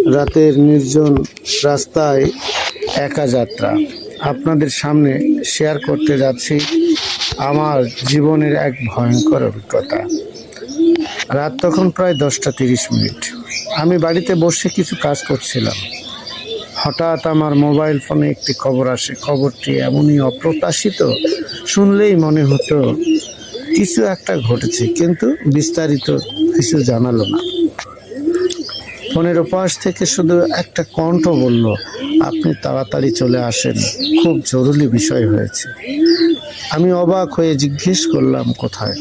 রাতের নির্জন রাস্তায় একা যাত্রা আপনাদের সামনে শেয়ার করতে যাচ্ছি আমার জীবনের এক ভয়ঙ্কর অভিজ্ঞতা। রাত তখন প্রায় 10:30। আমি বাড়িতে বসে কিছু কাজ করছিলাম। হঠাৎ আমার মোবাইল ফোনে একটি খবর আসে। খবরটি এমনই অপ্রত্যাশিত, শুনলেই মনে হতো কিছু একটা ঘটেছে, কিন্তু বিস্তারিত কিছু জানালো না। ফোনের ওপাশ থেকে শুধু একটা কণ্ঠ বলল, আপনি তাড়াতাড়ি চলে আসেন, খুব জরুরি বিষয় হয়েছে। আমি অবাক হয়ে জিজ্ঞেস করলাম, কোথায়?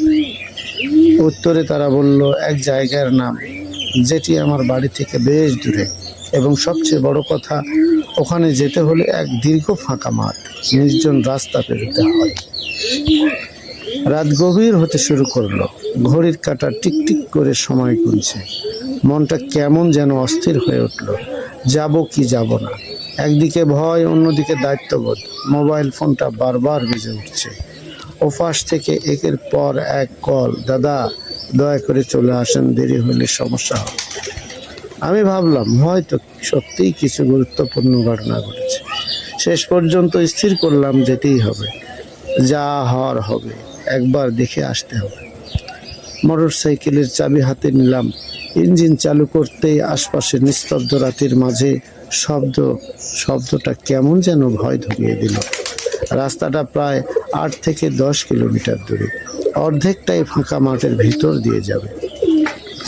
উত্তরে তারা বলল, এক জায়গার নাম, যেটি আমার বাড়ি থেকে বেশ দূরে, এবং সবচেয়ে বড় কথা, ওখানে যেতে হলে এক দীর্ঘ ফাঁকা মাঠ, নির্জন রাস্তা পেরোতে হয়। রাত গভীর হতে শুরু করলো। ঘড়ির কাঁটা টিকটিক করে সময় গুনছে। মনটা কেমন যেন অস্থির হয়ে উঠল। যাব কি যাব না, একদিকে ভয়, অন্যদিকে দায়িত্ববোধ। মোবাইল ফোনটা বারবার বেজে উঠছে। ওপাশ থেকে একের পর এক কল, দাদা দয়া করে চলে আসেন, দেরি হলে সমস্যা হবে। আমি ভাবলাম হয়তো সত্যিই কিছু গুরুত্বপূর্ণ ঘটনা ঘটেছে। শেষ পর্যন্ত স্থির করলাম যেতেই হবে, যা হওয়ার হবে, একবার দেখে আসতে হবে। মোটর সাইকেলের চাবি হাতে নিলাম। ইঞ্জিন চালু করতেই আশপাশে নিস্তব্ধ রাতের মাঝে শব্দটা কেমন যেন ভয় ধরিয়ে দিল। রাস্তাটা প্রায় 8 থেকে 10 কিলোমিটার দূরে, অর্ধেকটাই ফাঁকা মাঠের ভিতর দিয়ে যাবে।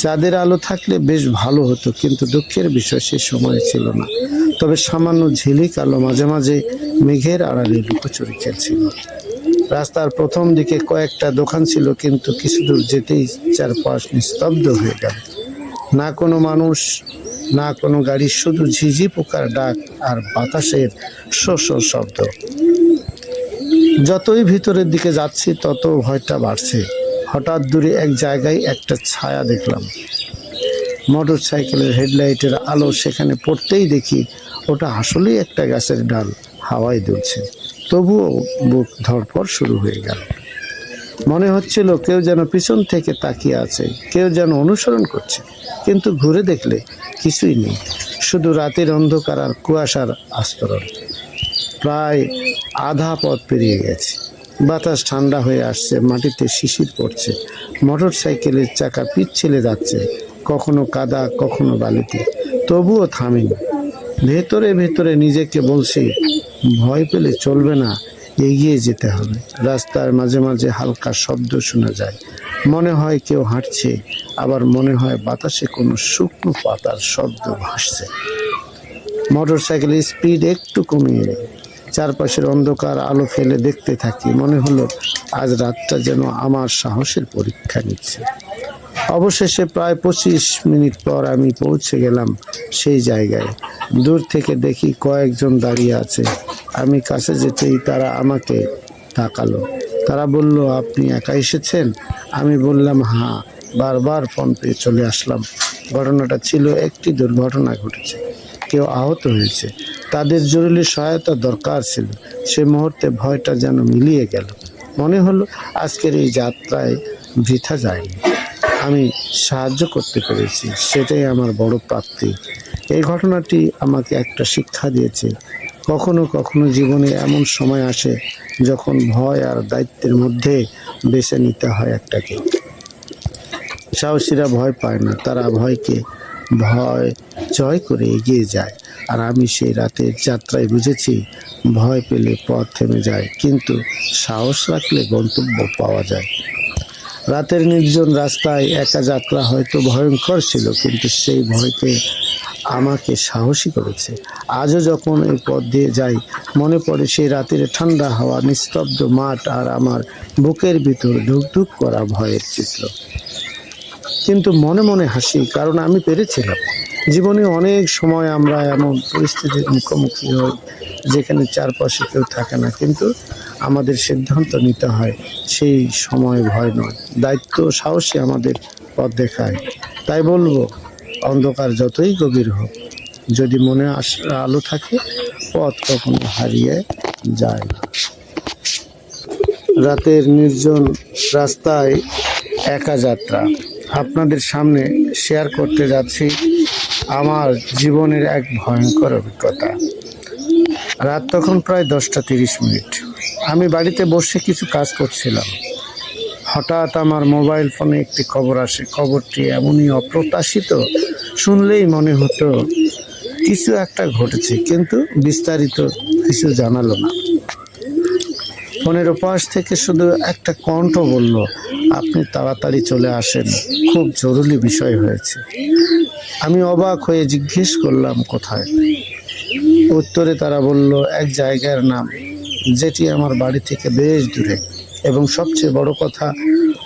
চাঁদের আলো থাকলে বেশ ভালো হতো, কিন্তু দুঃখের বিষয় সে সময় ছিল না। তবে সামান্য ঝিলিক আলো মাঝে মাঝে মেঘের আড়ালে লুকোচুরি খেলছিল। রাস্তার প্রথম দিকে কয়েকটা দোকান ছিল, কিন্তু কিছু দূর যেতেই চারপাশ নিস্তব্ধ হয়ে গেল। না কোনো মানুষ, না কোনো গাড়ি, শুধু ঝিঝি পোকার ডাক আর বাতাসের শো শো শব্দ। যতই ভিতরের দিকে যাচ্ছি তত ভয়টা বাড়ছে। হঠাৎ দূরে এক জায়গায় একটা ছায়া দেখলাম। মোটর সাইকেলের হেডলাইটের আলো সেখানে পড়তেই দেখি ওটা আসলেই একটা গাছের ডাল হাওয়ায় দুলছে। তবুও বুক ধড়ফড় শুরু হয়ে গেল। মনে হচ্ছিল কেউ যেন পিছন থেকে তাকিয়ে আছে, কেউ যেন অনুসরণ করছে। কিন্তু ঘুরে দেখলে কিছুই নেই, শুধু রাতের অন্ধকার আর কুয়াশার আস্তরণ। প্রায় আধা পথ পেরিয়ে গেছে। বাতাস ঠান্ডা হয়ে আসছে, মাটিতে শিশির পড়ছে। মোটর সাইকেলের চাকা পিছলে যাচ্ছে, কখনো কাদা, কখনো বালিতে। তবুও থামিনি। ভেতরে ভেতরে নিজেকে বলছি, ভয় পেলে চলবে না, এগিয়ে যেতে হবে। রাস্তার মাঝে মাঝে হালকা শব্দ শোনা যায়, মনে হয় কেউ হাঁটছে, আবার মনে হয় বাতাসে কোনো শুকনো পাতার শব্দ ভাসছে। মোটর সাইকেলের স্পিড একটু কমিয়ে চারপাশের অন্ধকার আলো ফেলে দেখতে থাকি। মনে হলো আজ রাতটা যেন আমার সাহসের পরীক্ষা নিচ্ছে। অবশেষে প্রায় 25 মিনিট পর আমি পৌঁছে গেলাম সেই জায়গায়। দূর থেকে দেখি কয়েকজন দাঁড়িয়ে আছে। আমি কাছে যেতেই তারা আমাকে তাকালো। তারা বলল, আপনি একা এসেছেন? আমি বললাম, হ্যাঁ, বারবার ফোন পেয়ে চলে আসলাম। ঘটনাটা ছিল, একটি দুর্ঘটনা ঘটেছে, কেউ আহত হয়েছে, তাদের জরুরি সহায়তা দরকার ছিল। সে মুহূর্তে ভয়টা যেন মিলিয়ে গেল। মনে হলো আজকের এই যাত্রায় বৃথা যায়নি, আমি সাহায্য করতে পেরেছি, সেটাই আমার বড় প্রাপ্তি। এই ঘটনাটি আমাকে একটা শিক্ষা দিয়েছে। কখনো কখনো জীবনে এমন সময় আসে যখন ভয় আর দায়িত্বের মধ্যে বেছে নিতে হয় একটাকে। সাহসীরা ভয় পায় না, তারা ভয় জয় করে এগিয়ে যায়। আর আমি সেই রাতের যাত্রায় বুঝেছি, ভয় পেলে পথ থেমে যায়, কিন্তু সাহস রাখলে গন্তব্য পাওয়া যায়। রাতের নির্জন রাস্তায় একা যাত্রা হয়তো ভয়ঙ্কর ছিল, কিন্তু সেই ভয়কে আমাকে সাহসী করেছে। আজও যখন এই পথ দিয়ে যাই, মনে পড়ে সেই রাতের ঠান্ডা হাওয়া, নিস্তব্ধ মাঠ, আর আমার বুকের ভিতর ধুকধুক করা ভয়ের চিত্র। কিন্তু মনে মনে হাসি, কারণ আমি পেরেছিলাম। জীবনে অনেক সময় আমরা এমন পরিস্থিতির মুখোমুখি হই যেখানে চারপাশে কেউ থাকে না, কিন্তু আমাদের সিদ্ধান্ত নিতে হয়। সেই সময় ভয় নয়, দায়িত্ব, সাহসী আমাদের পথ দেখায়। তাই বলবো, অন্ধকার যতই গভীর হোক, যদি মনে আলো থাকে, পথ কখনো হারিয়ে যায় না। রাতের নির্জন রাস্তায় একা যাত্রা আপনাদের সামনে শেয়ার করতে যাচ্ছি আমার জীবনের এক ভয়ঙ্কর অভিজ্ঞতা। রাত তখন প্রায় 10টা 30 মিনিট। আমি বাড়িতে বসে কিছু কাজ করছিলাম। হঠাৎ আমার মোবাইল ফোনে একটি খবর আসে। খবরটি এমনই অপ্রত্যাশিত, শুনলেই মনে হতো কিছু একটা ঘটেছে, কিন্তু বিস্তারিত কিছু জানালো না। ফোনের ওপাশ থেকে শুধু একটা কণ্ঠ বলল, আপনি তাড়াতাড়ি চলে আসেন, খুব জরুরি বিষয় হয়েছে। আমি অবাক হয়ে জিজ্ঞেস করলাম, কোথায়? উত্তরে তারা বলল, এক জায়গার নাম, যেটি আমার বাড়ি থেকে বেশ দূরে, এবং সবচেয়ে বড় কথা,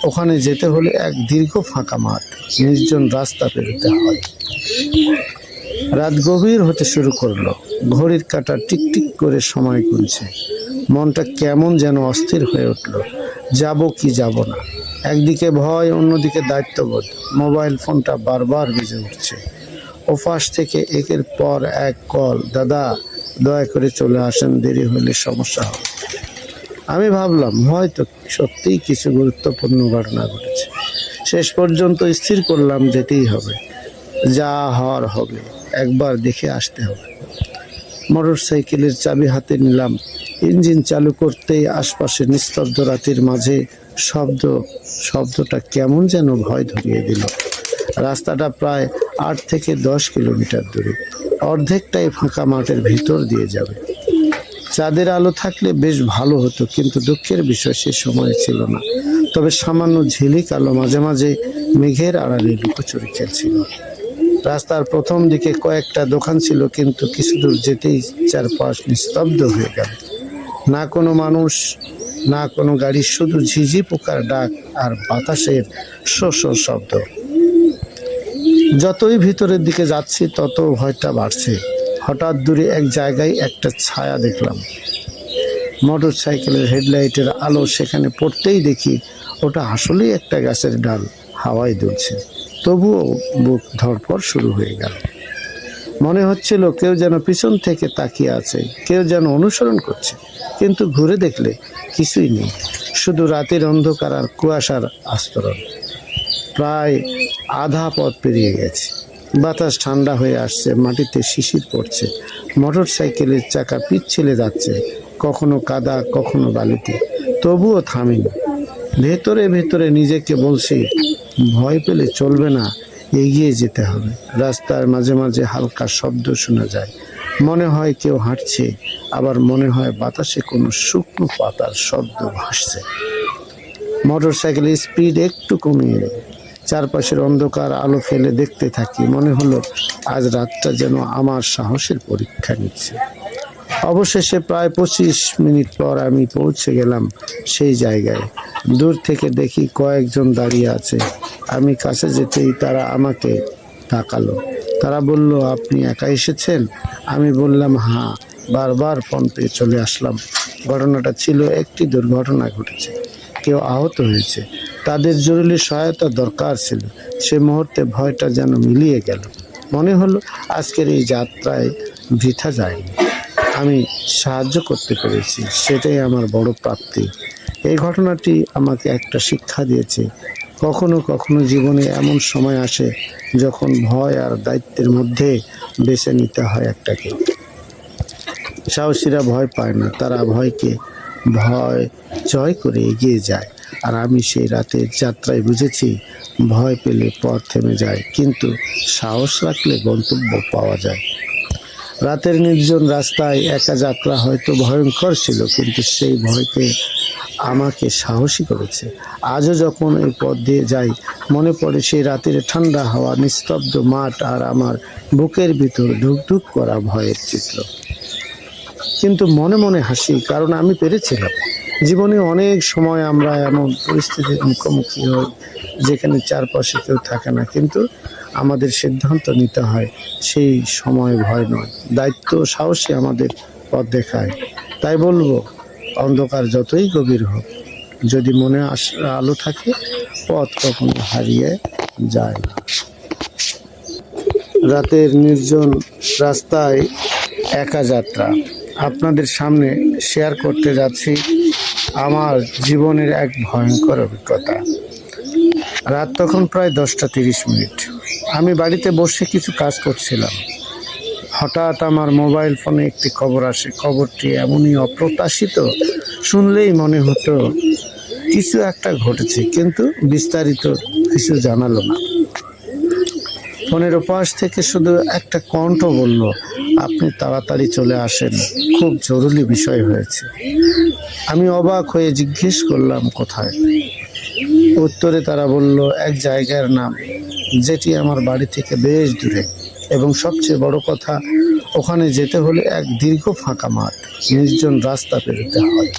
ওখানে যেতে হলে এক দীর্ঘ ফাঁকা মাঠ, নির্জন রাস্তা পেরোতে হয়। রাত গভীর হতে শুরু করলো। ঘড়ির কাঁটা টিকটিক করে সময় গুনছে। মনটা কেমন যেন অস্থির হয়ে উঠল। যাব কি যাব না, একদিকে ভয়, অন্যদিকে দায়িত্ববোধ। মোবাইল ফোনটা বারবার বেজে উঠছে। ওপাশ থেকে একের পর এক কল, দাদা দয়া করে চলে আসেন, দেরি হলে সমস্যা হবে। আমি ভাবলাম হয়তো সত্যিই কিছু গুরুত্বপূর্ণ ঘটনা ঘটেছে। শেষ পর্যন্ত স্থির করলাম যেতেই হবে, যা হওয়ার হবে, একবার দেখে আসতে হবে। মোটর সাইকেলের চাবি হাতে নিলাম। ইঞ্জিন চালু করতেই আশপাশে নিস্তব্ধ রাতের মাঝে শব্দটা কেমন যেন ভয় ধরিয়ে দিল। রাস্তাটা প্রায় 8 থেকে 10 কিলোমিটার দূরে, অর্ধেকটাই ফাঁকা মাঠের ভিতর দিয়ে যাবে। চাঁদের আলো থাকলে বেশ ভালো হতো, কিন্তু দুঃখের বিষয় সে সময় ছিল না। তবে সামান্য ঝিলিক আলো মাঝে মাঝে মেঘের আড়ালে লুকোচুরি খেলছিল। রাস্তার প্রথম দিকে কয়েকটা দোকান ছিল, কিন্তু কিছু দূর যেতেই চারপাশ নিস্তব্ধ হয়ে গেল। না কোনো মানুষ, না কোনো গাড়ি, শুধু ঝিঝি পোকার ডাক আর বাতাসের শো শো শব্দ। যতই ভিতরের দিকে যাচ্ছি তত ভয়টা বাড়ছে। হঠাৎ দূরে এক জায়গায় একটা ছায়া দেখলাম। মোটর সাইকেলের হেডলাইটের আলো সেখানে পড়তেই দেখি ওটা আসলেই একটা গাছের ডাল হাওয়ায় দুলছে। তবুও বুক ধড়ফড় শুরু হয়ে গেল। মনে হচ্ছিল কেউ যেন পিছন থেকে তাকিয়ে আছে, কেউ যেন অনুসরণ করছে। কিন্তু ঘুরে দেখলে কিছুই নেই, শুধু রাতের অন্ধকার আর কুয়াশার আস্তরণ। প্রায় আধা পথ পেরিয়ে গেছে। বাতাস ঠান্ডা হয়ে আসছে, মাটিতে শিশির পড়ছে। মোটর সাইকেলের চাকা পিছলে যাচ্ছে, কখনো কাদা, কখনো বালিতে। তবুও থামিনি। ভেতরে ভেতরে নিজেকে বলছি, ভয় পেলে চলবে না, এগিয়ে যেতে হবে। রাস্তার মাঝে মাঝে হালকা শব্দ শোনা যায়, মনে হয় কেউ হাঁটছে, আবার মনে হয় বাতাসে কোনো শুকনো পাতার শব্দ ভাসছে। মোটর সাইকেলের স্পিড একটু কমিয়ে এলো। চারপাশের অন্ধকার আলো ফেলে দেখতে থাকি। মনে হলো আজ রাতটা যেন আমার সাহসের পরীক্ষা নিচ্ছে। অবশেষে প্রায় 25 মিনিট পর আমি পৌঁছে গেলাম সেই জায়গায়। দূর থেকে দেখি কয়েকজন দাঁড়িয়ে আছে। আমি কাছে যেতেই তারা আমাকে তাকালো। তারা বলল, আপনি একা এসেছেন? আমি বললাম, হ্যাঁ, বারবার ফোন পেয়ে চলে আসলাম। ঘটনাটা ছিল, একটি দুর্ঘটনা ঘটেছে, কেউ আহত হয়েছে, তাদের জরুরি সহায়তা দরকার ছিল। সে মুহূর্তে ভয়টা যেন মিলিয়ে গেল। মনে হলো আজকের এই যাত্রায় বৃথা যায়নি, আমি সাহায্য করতে পেরেছি, সেটাই আমার বড় প্রাপ্তি। এই ঘটনাটি আমাকে একটা শিক্ষা দিয়েছে। কখনো কখনো জীবনে এমন সময় আসে যখন ভয় আর দায়িত্বের মধ্যে বেছে নিতে হয় একটাকে। সাহসীরা ভয় পায় না, তারা ভয় জয় করে এগিয়ে যায়। আর আমি সেই রাতের যাত্রায় বুঝেছি, ভয় পেলে পথ থেমে যায়, কিন্তু সাহস রাখলে গন্তব্য পাওয়া যায়। রাতের নির্জন রাস্তায় একা যাত্রা হয়তো ভয়ঙ্কর ছিল, কিন্তু সেই ভয়কে আমাকে সাহসী করেছে। আজও যখন এই পথ দিয়ে যাই, মনে পড়ে সেই রাতের ঠান্ডা হাওয়া, নিস্তব্ধ মাঠ, আর আমার বুকের ভিতর ধুকধুক করা ভয়ের চিত্র। কিন্তু মনে মনে হাসি, কারণ আমি পেরেছিলাম। জীবনে অনেক সময় আমরা এমন পরিস্থিতির মুখোমুখি হই যেখানে চারপাশে কেউ থাকে না, কিন্তু আমাদের সিদ্ধান্ত নিতে হয়। সেই সময় ভয় নয়, দায়িত্ব, সাহসী আমাদের পথ দেখায়। তাই বলবো, অন্ধকার যতই গভীর হোক, যদি মনে আলো থাকে, পথ কখনো হারিয়ে যায় না। রাতের নির্জন রাস্তায় একা যাত্রা আপনাদের সামনে শেয়ার করতে যাচ্ছি আমার জীবনের এক ভয়ঙ্কর অভিজ্ঞতা। রাত তখন প্রায় 10টা 30 মিনিট। আমি বাড়িতে বসে কিছু কাজ করছিলাম। হঠাৎ আমার মোবাইল ফোনে একটি খবর আসে। খবরটি এমনই অপ্রত্যাশিত, শুনলেই মনে হতো কিছু একটা ঘটেছে, কিন্তু বিস্তারিত কিছু জানালো না। ফোনের ওপাশ থেকে শুধু একটা কণ্ঠ বলল, আপনি তাড়াতাড়ি চলে আসেন, খুব জরুরি বিষয় হয়েছে। আমি অবাক হয়ে জিজ্ঞেস করলাম, কোথায়? উত্তরে তারা বলল, এক জায়গার নাম, যেটি আমার বাড়ি থেকে বেশ দূরে, এবং সবচেয়ে বড় কথা, ওখানে যেতে হলে এক দীর্ঘ ফাঁকা মাঠ, নির্জন রাস্তা পেরোতে হয়।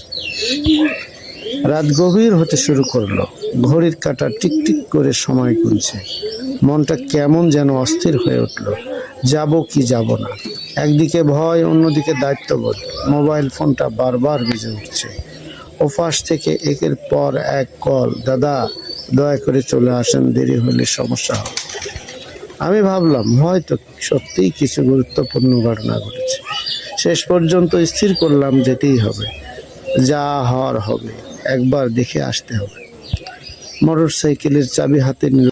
রাত গভীর হতে শুরু করলো। ঘড়ির কাঁটা টিকটিক করে সময় গুনছে। মনটা কেমন যেন অস্থির হয়ে উঠল। যাব কি যাব না, একদিকে ভয়, অন্যদিকে দায়িত্ববোধ। মোবাইল ফোনটা বারবার বেজে উঠছে। ওপাশ থেকে একের পর এক কল, দাদা দয়া করে চলে আসেন, দেরি হলে সমস্যা হবে। আমি ভাবলাম হয়তো সত্যিই কিছু গুরুত্বপূর্ণ ঘটনা ঘটেছে। শেষ পর্যন্ত স্থির করলাম যেতেই হবে, যা হওয়ার হবে, একবার দেখে আসতে হবে। মোটরসাইকেলের চাবি হাতে নিল।